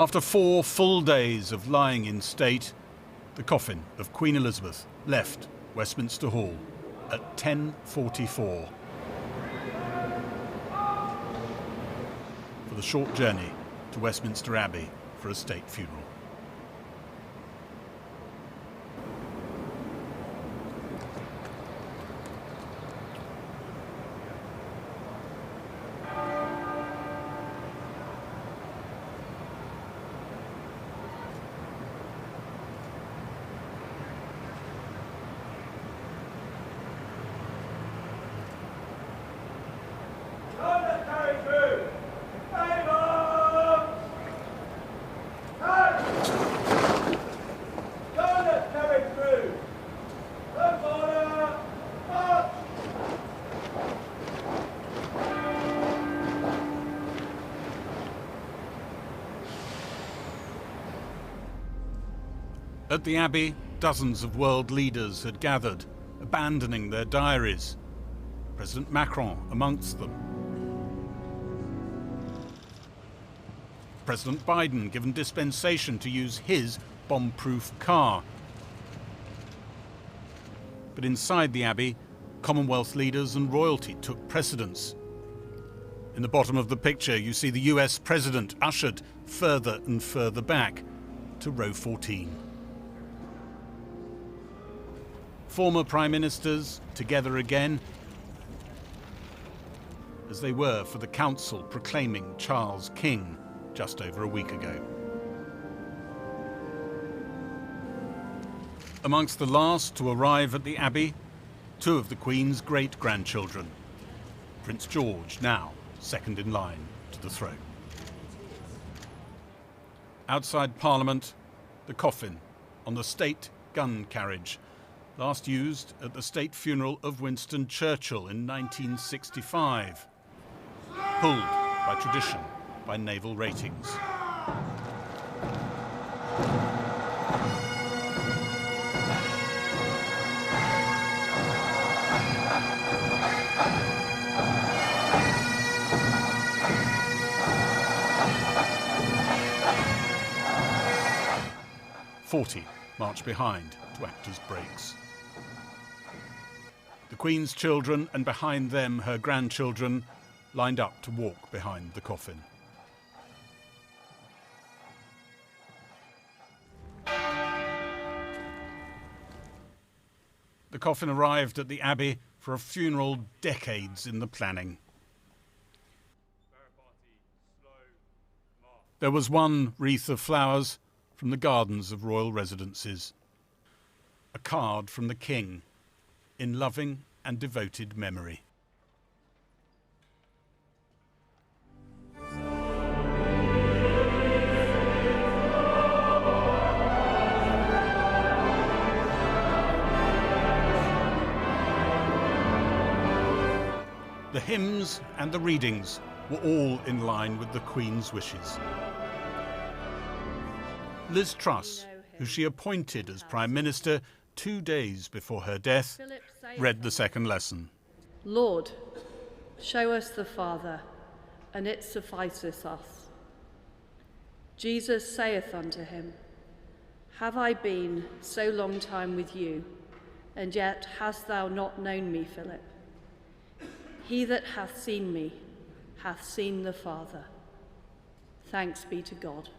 After 4 full days of lying in state, the coffin of Queen Elizabeth left Westminster Hall at 10:44 for the short journey to Westminster Abbey for a state funeral. At the Abbey, dozens of world leaders had gathered, abandoning their diaries. President Macron amongst them. President Biden given dispensation to use his bomb-proof car. But inside the Abbey, Commonwealth leaders and royalty took precedence. In the bottom of the picture, you see the US president ushered further and further back to row 14. Former prime ministers together again, as they were for the council proclaiming Charles king just over a week ago. Amongst the last to arrive at the Abbey, 2 of the Queen's great-grandchildren. Prince George, now second in line to the throne. Outside Parliament, the coffin on the state gun carriage, last used at the state funeral of Winston Churchill in 1965, pulled by tradition by naval ratings. "40 march behind to act as brakes. The Queen's children, and behind them her grandchildren, lined up to walk behind the coffin. The coffin arrived at the Abbey for a funeral decades in the planning. There was one wreath of flowers from the gardens of royal residences, a card from the King in loving and devoted memory. The hymns and the readings were all in line with the Queen's wishes. Liz Truss, who she appointed as Prime Minister 2 days before her death, read the second lesson. Lord, show us the Father, and it sufficeth us. Jesus saith unto him, Have I been so long time with you, and yet hast thou not known me, Philip? He that hath seen me hath seen the Father. Thanks be to God.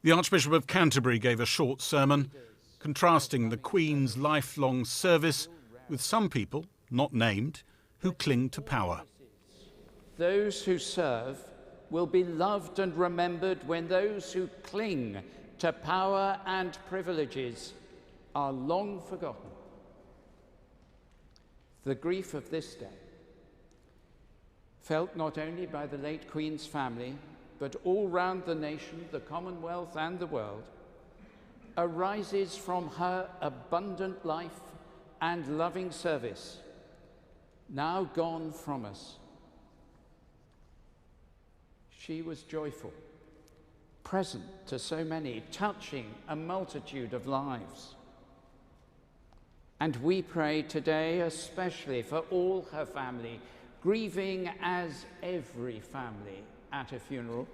The Archbishop of Canterbury gave a short sermon, contrasting the Queen's lifelong service with some people, not named, who cling to power. Those who serve will be loved and remembered when those who cling to power and privileges are long forgotten. The grief of this day, felt not only by the late Queen's family, but all round the nation, the Commonwealth and the world, arises from her abundant life and loving service, now gone from us. She was joyful, present to so many, touching a multitude of lives. And we pray today especially for all her family, grieving as every family at a funeral.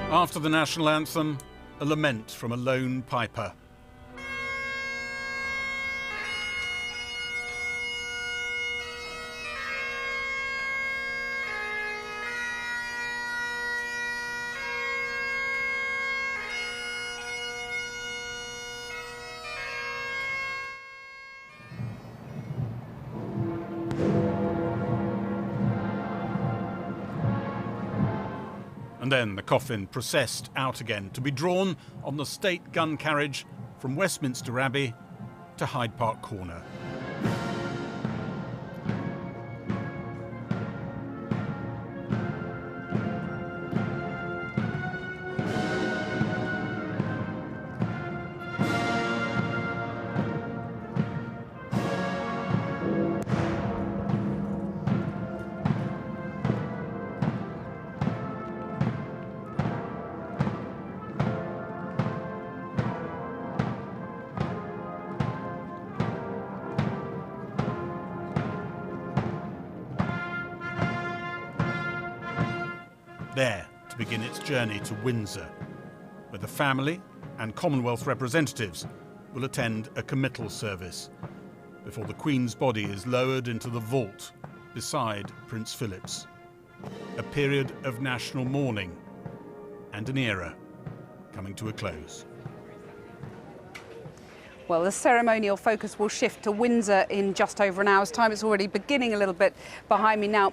After the national anthem, a lament from a lone piper. And then the coffin processed out again to be drawn on the state gun carriage from Westminster Abbey to Hyde Park Corner. There to begin its journey to Windsor, where the family and Commonwealth representatives will attend a committal service before the Queen's body is lowered into the vault beside Prince Philip's. A period of national mourning and an era coming to a close. Well, the ceremonial focus will shift to Windsor in just over an hour's time. It's already beginning a little bit behind me now.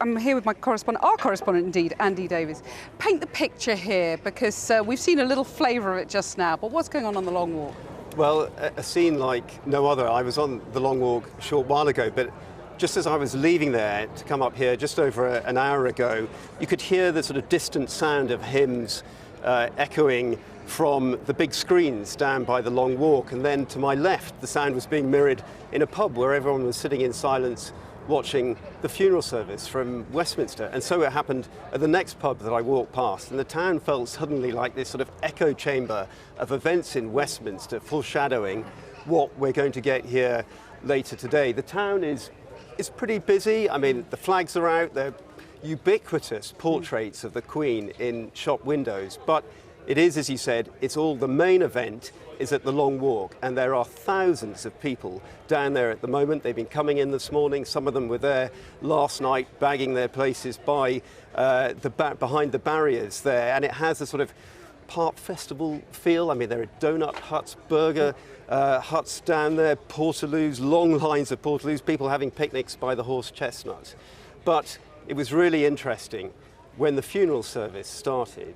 I'm here with my correspondent, our correspondent indeed, Andy Davies. Paint the picture here, because we've seen a little flavour of it just now, but what's going on the Long Walk? Well, a scene like no other. I was on the Long Walk a short while ago, but just as I was leaving there to come up here just over an hour ago, you could hear the sort of distant sound of hymns echoing from the big screens down by the Long Walk, and then to my left the sound was being mirrored in a pub where everyone was sitting in silence watching the funeral service from Westminster. And so it happened at the next pub that I walked past, and the town felt suddenly like this sort of echo chamber of events in Westminster, foreshadowing what we're going to get here later today. The town is pretty busy. I mean, the flags are out, they're ubiquitous portraits of the Queen in shop windows, but it is, as you said, it's all the main event is at the Long Walk, and there are thousands of people down there at the moment. They've been coming in this morning. Some of them were there last night, bagging their places by behind the barriers there, and it has a sort of park festival feel. I mean, there are donut huts, burger huts down there, portaloos, long lines of portaloos, people having picnics by the horse chestnut. But it was really interesting when the funeral service started.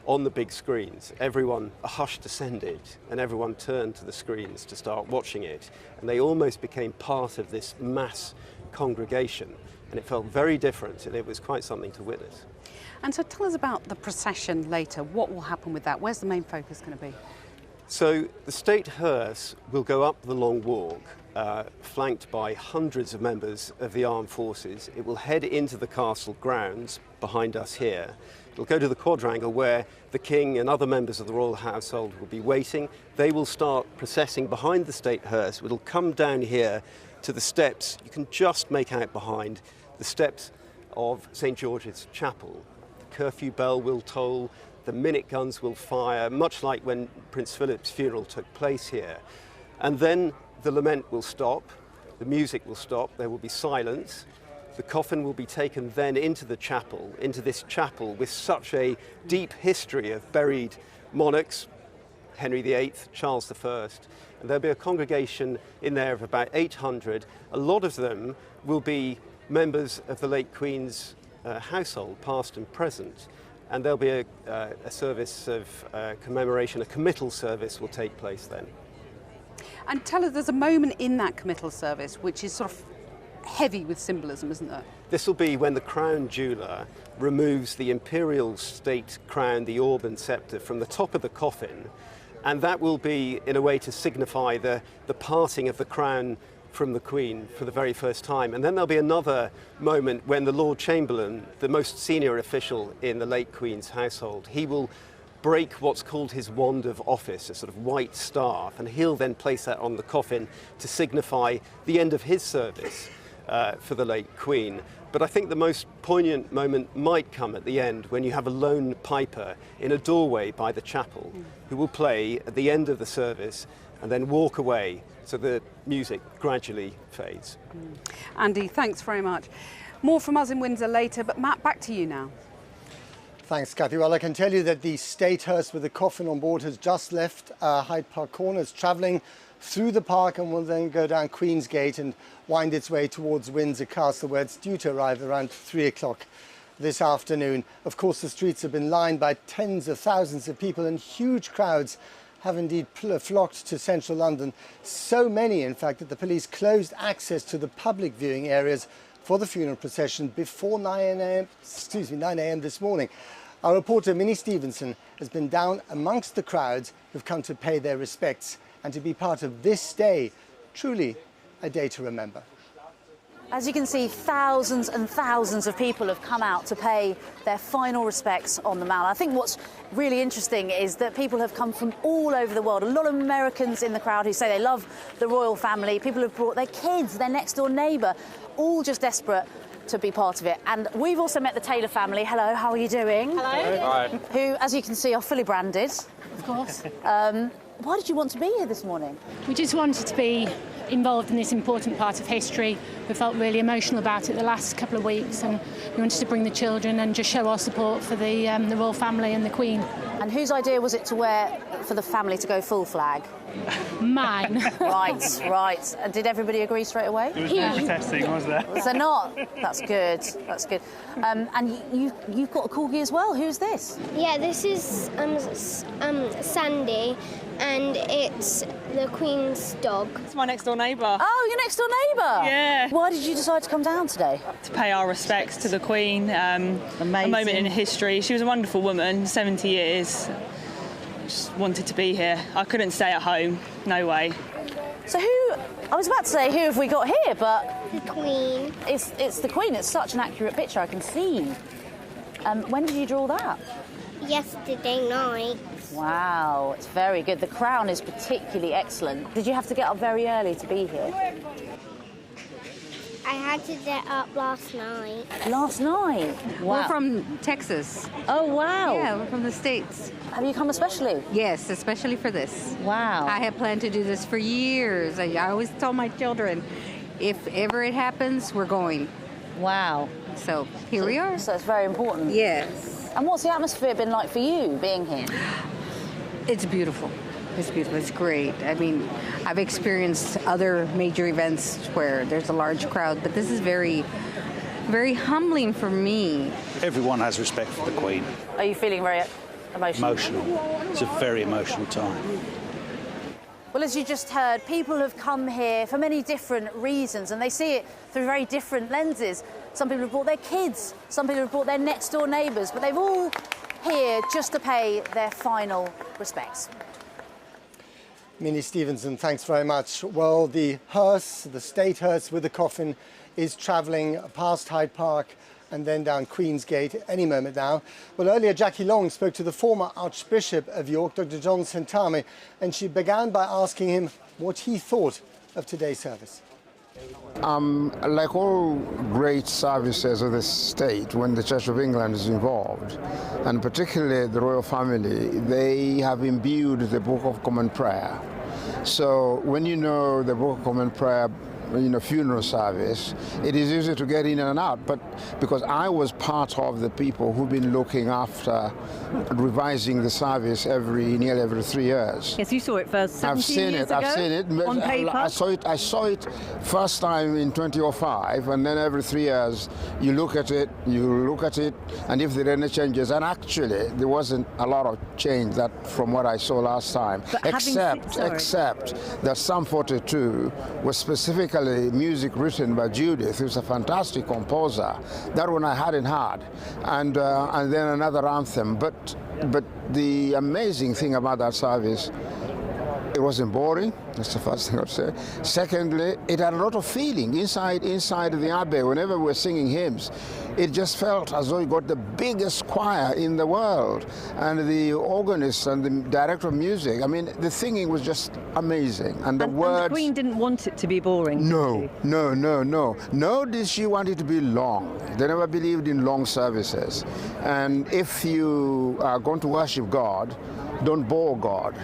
On the big screens, everyone, a hush descended, and everyone turned to the screens to start watching it, and they almost became part of this mass congregation. And it felt very different, and it was quite something to witness. And so tell us about the procession later. What will happen with that? Where's the main focus going to be? So the state hearse will go up the Long Walk, flanked by hundreds of members of the armed forces. It will head into the castle grounds behind us here. It'll go to the quadrangle where the king and other members of the royal household will be waiting. They will start processing behind the state hearse. It'll come down here to the steps. You can just make out behind the steps of St. George's Chapel. The curfew bell will toll. The minute guns will fire, much like when Prince Philip's funeral took place here. And then the lament will stop, the music will stop, there will be silence. The coffin will be taken then into the chapel, into this chapel with such a deep history of buried monarchs, Henry VIII, Charles I. And there'll be a congregation in there of about 800. A lot of them will be members of the late Queen's household, past and present. And there'll be a service of commemoration, a committal service will take place then. And tell us, there's a moment in that committal service which is sort of heavy with symbolism, isn't there? This will be when the crown jeweller removes the imperial state crown, the orb and sceptre, from the top of the coffin. And that will be in a way to signify the parting of the crown from the Queen for the very first time. And then there'll be another moment when the Lord Chamberlain, the most senior official in the late Queen's household, he will break what's called his wand of office, a sort of white staff, and he'll then place that on the coffin to signify the end of his service for the late Queen. But I think the most poignant moment might come at the end when you have a lone piper in a doorway by the chapel who will play at the end of the service and then walk away, so the music gradually fades. Andy, thanks very much. More from us in Windsor later, but Matt, back to you now. Thanks, Kathy. Well, I can tell you that the state hearse with the coffin on board has just left Hyde Park Corner. It's travelling through the park and will then go down Queen's Gate and wind its way towards Windsor Castle, where it's due to arrive around 3 o'clock this afternoon. Of course, the streets have been lined by tens of thousands of people, and huge crowds have indeed flocked to central London. So many, in fact, that the police closed access to the public viewing areas for the funeral procession before 9 a.m. this morning. Our reporter, Minnie Stevenson, has been down amongst the crowds who've come to pay their respects and to be part of this day, truly a day to remember. As you can see, thousands and thousands of people have come out to pay their final respects on the Mall. I think what's really interesting is that people have come from all over the world. A lot of Americans in the crowd who say they love the royal family. People have brought their kids, their next door neighbour, all just desperate to be part of it. And we've also met the Taylor family. Hello, how are you doing? Hello. Hi. Who, as you can see, are fully branded. Of course. Why did you want to be here this morning? We just wanted to be involved in this important part of history. We felt really emotional about it the last couple of weeks, and we wanted to bring the children and just show our support for the royal family and the Queen. And whose idea was it to wear for the family to go full flag? Mine. Right. And did everybody agree straight away? There was no protesting, was there? Was there not? That's good. And you've got a corgi as well. Who's this? Yeah, this is Sandy, and it's the Queen's dog. It's my next door neighbour. Oh, your next door neighbour? Yeah. Why did you decide to come down today? To pay our respects to the Queen. Amazing. A moment in history. She was a wonderful woman, 70 years. Just wanted to be here. I couldn't stay at home. No way. So I was about to say, who have we got here, but... The Queen. It's the Queen. It's such an accurate picture, I can see. When did you draw that? Yesterday night. Wow, it's very good. The crown is particularly excellent. Did you have to get up very early to be here? I had to get up last night. Last night? Wow. We're from Texas. Oh, wow. Yeah, we're from the States. Have you come especially? Yes, especially for this. Wow. I have planned to do this for years. I always tell my children, if ever it happens, we're going. Wow. So here we are. So it's very important. Yes. And what's the atmosphere been like for you, being here? It's beautiful. It's beautiful. It's great. I mean, I've experienced other major events where there's a large crowd, but this is very, very humbling for me. Everyone has respect for the Queen. Are you feeling very emotional? Emotional. It's a very emotional time. Well, as you just heard, people have come here for many different reasons, and they see it through very different lenses. Some people have brought their kids, some people have brought their next-door neighbours, but they've all here just to pay their final respects. Minnie Stevenson, thanks very much. Well, the hearse, the state hearse with the coffin, is travelling past Hyde Park and then down Queensgate any moment now. Well, earlier Jackie Long spoke to the former Archbishop of York, Dr. John Sentami, and she began by asking him what he thought of today's service. Like all great services of the state, when the Church of England is involved, and particularly the royal family, they have imbued the Book of Common Prayer. So when you know the Book of Common Prayer, funeral service, it is easy to get in and out. But because I was part of the people who've been looking after revising the service nearly every 3 years. Yes, you saw it first 17 years ago. I've seen it. On paper. I saw it first time in 2005, and then every 3 years you look at it, and if there are any changes, and actually there wasn't a lot of change from what I saw last time, except that Psalm 42 was specifically music written by Judith, who's a fantastic composer. That one I hadn't heard, and then another anthem. But the amazing thing about that service, it wasn't boring. That's the first thing I'd say. Secondly, it had a lot of feeling inside the abbey. Whenever we were singing hymns, it just felt as though you got the biggest choir in the world, and the organist and the director of music. I mean, the singing was just amazing, and the words. And the Queen didn't want it to be boring. No. Nor did she want it to be long. They never believed in long services. And if you are going to worship God, don't bore God.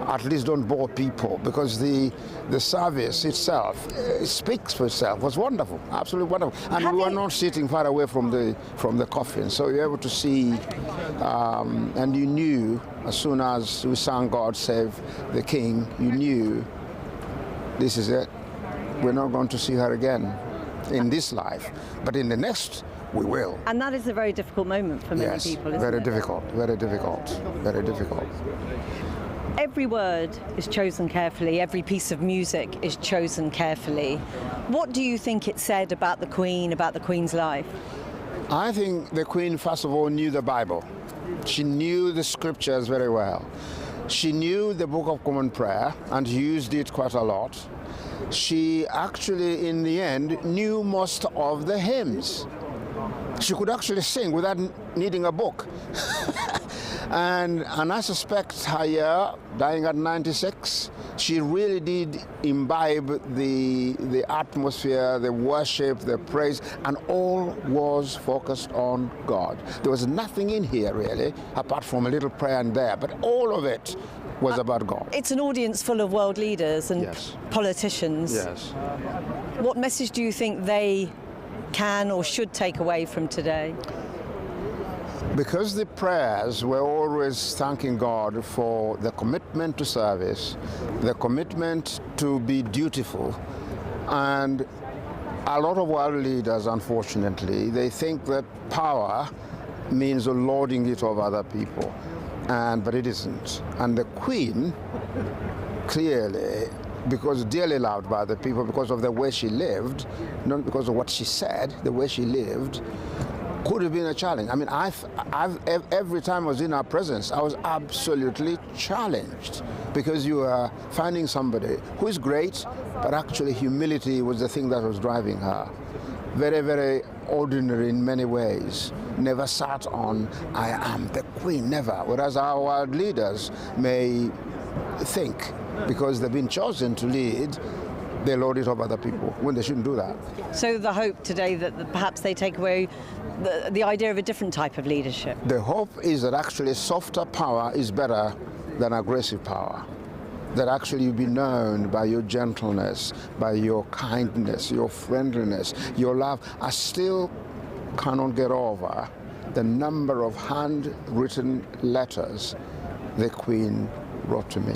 At least don't bore people, because the service itself speaks for itself. It was wonderful, absolutely wonderful. And we were not sitting far away from the coffin, so you were able to see, and you knew as soon as we sang God Save the King, you knew this is it. We're not going to see her again in this life, but in the next we will. And that is a very difficult moment for many people, isn't it? Very difficult. Every word is chosen carefully, every piece of music is chosen carefully. What do you think it said about the Queen, about the Queen's life? I think the Queen, first of all, knew the Bible. She knew the scriptures very well. She knew the Book of Common Prayer and used it quite a lot. She actually, in the end, knew most of the hymns. She could actually sing without needing a book. And I suspect her year, dying at 96, she really did imbibe the atmosphere, the worship, the praise, and all was focused on God. There was nothing in here, really, apart from a little prayer and there, but all of it was about God. It's an audience full of world leaders and politicians. Yes. What message do you think they can or should take away from today? Because the prayers were always thanking God for the commitment to service, the commitment to be dutiful, and a lot of world leaders, unfortunately, they think that power means lording it over other people, but it isn't. And the Queen, clearly, because dearly loved by the people, because of the way she lived, not because of what she said, the way she lived, could have been a challenge. I mean, every time I was in her presence, I was absolutely challenged, because you are finding somebody who is great, but actually humility was the thing that was driving her. Very, very ordinary in many ways. Never sat on, I am the Queen, never. Whereas our world leaders may think, because they've been chosen to lead, they lord it over other people, when they shouldn't do that. So the hope today that perhaps they take away the idea of a different type of leadership? The hope is that actually softer power is better than aggressive power. That actually you'll be known by your gentleness, by your kindness, your friendliness, your love. I still cannot get over the number of handwritten letters the Queen wrote to me.